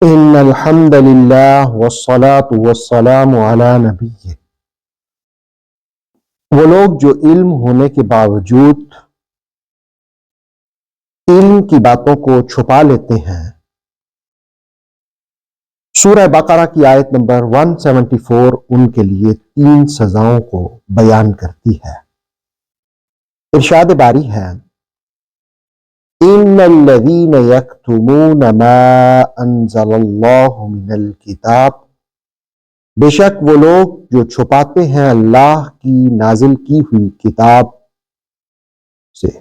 ان الحمد للہ والصلاة والسلام علی نبی، وہ لوگ جو علم ہونے کے باوجود علم کی باتوں کو چھپا لیتے ہیں، سورہ بقرہ کی آیت نمبر 174 ان کے لیے 3 سزاؤں کو بیان کرتی ہے۔ ارشاد باری ہے، ان الذین یکتمون ما انزل اللہ من الکتاب، بے شک وہ لوگ جو چھپاتے ہیں اللہ کی نازل کی ہوئی کتاب سے،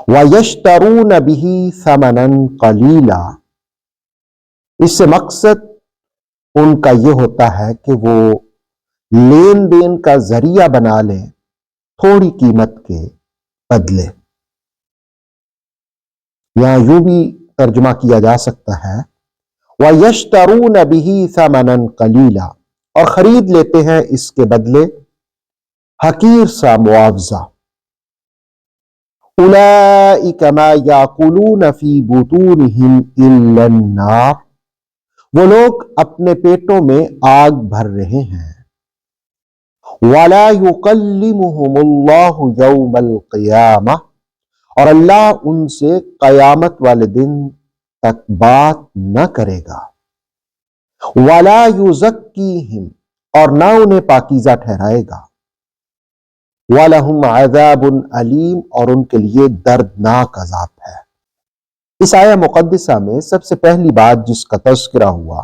وَيَشْتَرُونَ بِهِ ثَمَنًا قَلِيلًا، اس سے مقصد ان کا یہ ہوتا ہے کہ وہ لین دین کا ذریعہ بنا لیں تھوڑی قیمت کے بدلے۔ یہاں یوں بھی ترجمہ کیا جا سکتا ہے، وَيَشْتَرُونَ بِهِ ثَمَنًا قَلِيلًا، اور خرید لیتے ہیں اس کے بدلے حقیر سا معاوضہ۔ أُولَئِكَ مَا يَأْكُلُونَ فِي بُطُونِهِمْ إِلَّا النَّارَ، وہ لوگ اپنے پیٹوں میں آگ بھر رہے ہیں۔ وَلَا يُكَلِّمُهُمُ اللَّهُ يَوْمَ الْقِيَامَةِ، اور اللہ ان سے قیامت والے دن تک بات نہ کرے گا۔ وَلَا يُزَكِّيهِمْ، اور نہ انہیں پاکیزہ ٹھہرائے گا۔ وَلَهُمْ عَذَابٌ أَلِيمٌ، اور ان کے لیے دردناک عذاب ہے۔ اس آیہ مقدسہ میں سب سے پہلی بات جس کا تذکرہ ہوا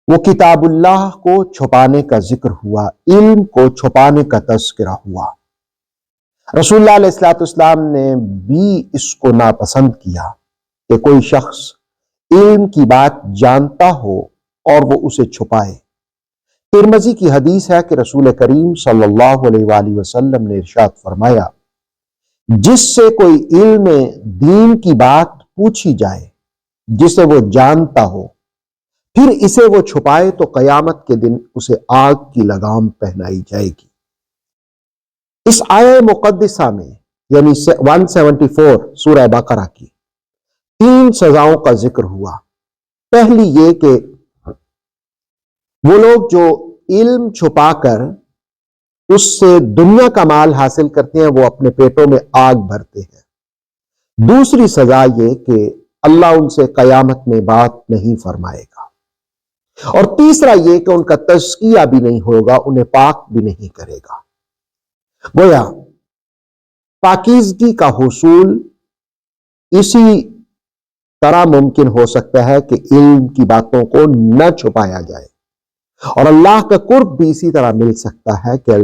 وہ کتاب اللہ کو چھپانے کا ذکر ہوا، علم کو چھپانے کا تذکرہ ہوا۔ رسول اللہ علیہ السلام نے بھی اس کو ناپسند کیا کہ کوئی شخص علم کی بات جانتا ہو اور وہ اسے چھپائے۔ ترمذی کی حدیث ہے کہ رسول کریم صلی اللہ علیہ وآلہ وسلم نے ارشاد فرمایا، جس سے کوئی علم دین کی بات پوچھی جائے جسے وہ جانتا ہو، پھر اسے وہ چھپائے تو قیامت کے دن اسے آگ کی لگام پہنائی جائے گی۔ اس آیہ مقدسہ میں یعنی 174 سورہ بقرہ کی 3 سزاؤں کا ذکر ہوا۔ پہلی یہ کہ وہ لوگ جو علم چھپا کر اس سے دنیا کا مال حاصل کرتے ہیں وہ اپنے پیٹوں میں آگ بھرتے ہیں۔ دوسری سزا یہ کہ اللہ ان سے قیامت میں بات نہیں فرمائے گا۔ اور تیسرا یہ کہ ان کا تزکیہ بھی نہیں ہوگا، انہیں پاک بھی نہیں کرے گا۔ گویا پاکیزگی کا حصول اسی طرح ممکن ہو سکتا ہے کہ علم کی باتوں کو نہ چھپایا جائے، اور اللہ کا قرب بھی اسی طرح مل سکتا ہے کہ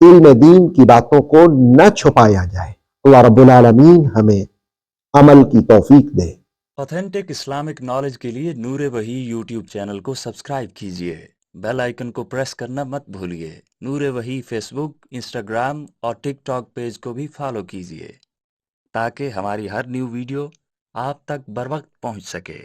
علم دین کی باتوں کو نہ چھپایا جائے۔ اللہ رب العالمین ہمیں عمل کی توفیق دے۔ آتھینٹک اسلامک نالج کے لیے نور وحی یوٹیوب چینل کو سبسکرائب کیجئے، بیل آئیکن کو پریس کرنا مت بھولیے۔ نور وحی فیس بک، انسٹاگرام اور ٹک ٹاک پیج کو بھی فالو کیجئے تاکہ ہماری ہر نیو ویڈیو آپ تک بروقت پہنچ سکے۔